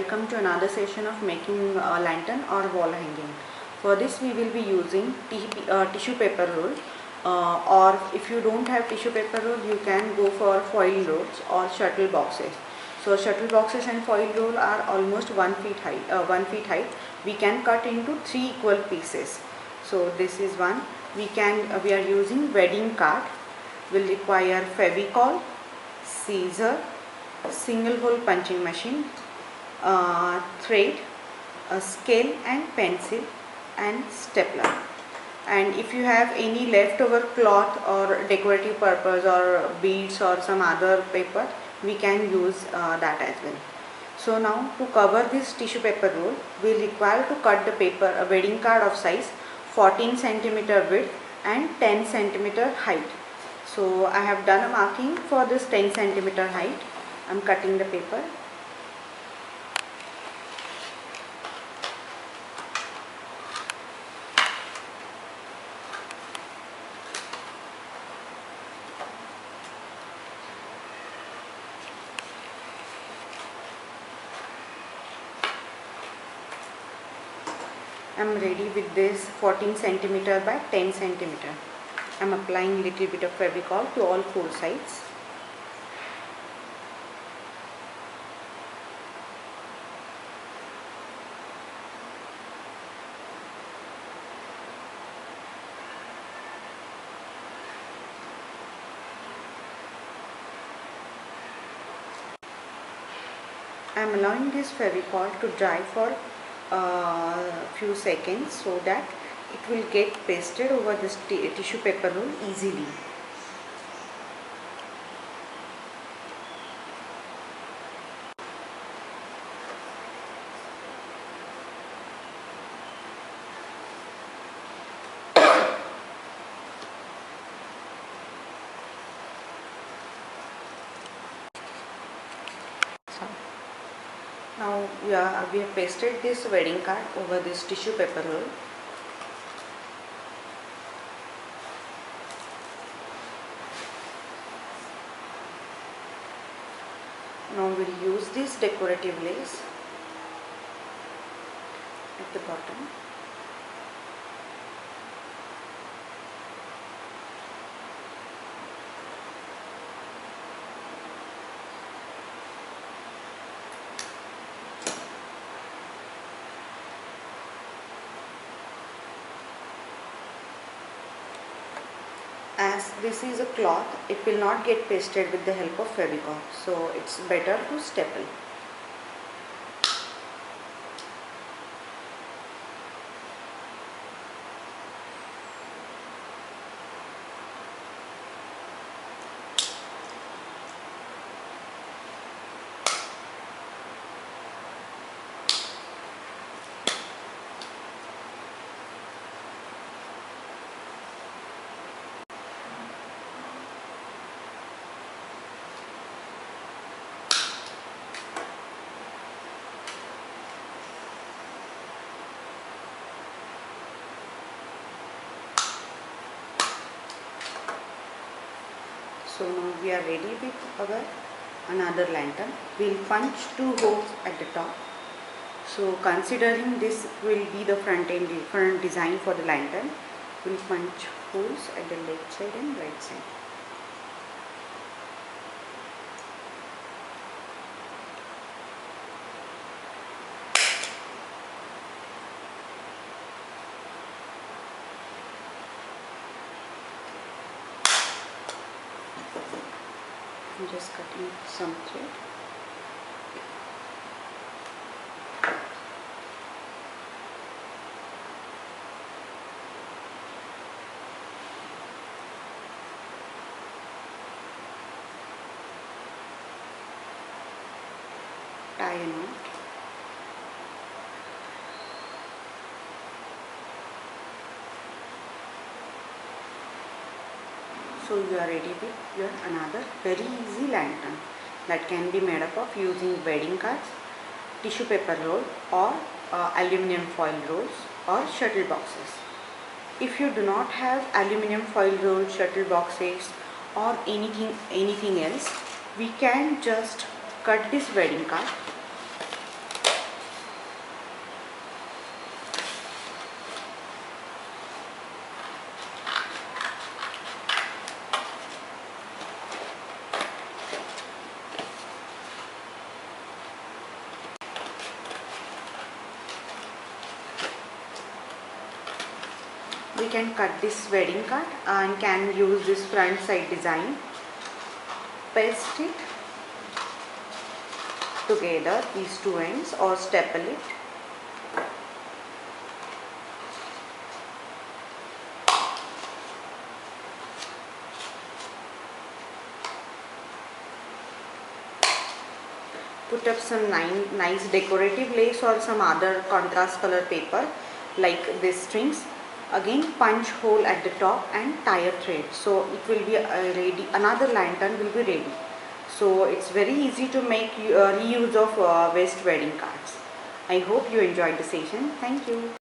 welcome to another session of making a lantern or wall hanging. For this we will be using tissue paper roll, or if you don't have tissue paper roll you can go for foil rolls or shuttle boxes. So shuttle boxes and foil roll are almost 1 feet height. We can cut into 3 equal pieces. So this is one. We are using wedding card. Will require Fevicol, scissor, single hole punching machine, thread, a scale and pencil and stapler. And if you have any leftover cloth or decorative purpose or beads or some other paper, we can use that as well. So now to cover this tissue paper roll, we require to cut the paper a wedding card of size 14 cm width and 10 cm height. So I have done a marking for this 10 cm height. I am cutting the paper. I am ready with this 14 cm by 10 cm. I am applying little bit of Fevicol to all four sides. I am allowing this Fevicol to dry for few seconds so that it will get pasted over this tissue paper roll easily. Now we have pasted this wedding card over this tissue paper roll. Now we will use this decorative lace at the bottom. As this is a cloth, it will not get pasted with the help of Fevicol, so it's better to staple. So now we are ready with our another lantern. We will punch 2 holes at the top. So considering this will be the front design for the lantern, we will punch holes at the left side and right side. I'm just cutting some thread. Tie a knot. So you are ready with your another very easy lantern that can be made up of using wedding cards, tissue paper roll or aluminum foil rolls or shuttle boxes. If you do not have aluminum foil rolls, shuttle boxes or anything else, we can just cut this wedding card we can cut this wedding card and can use this front side design. Paste it together, these two ends, or staple it. Put up some nice decorative lace or some other contrast color paper like these strings. Again punch hole at the top and tie a thread. So it will be ready, another lantern will be ready. So it's very easy to make reuse of waste wedding cards. I hope you enjoyed the session. Thank you.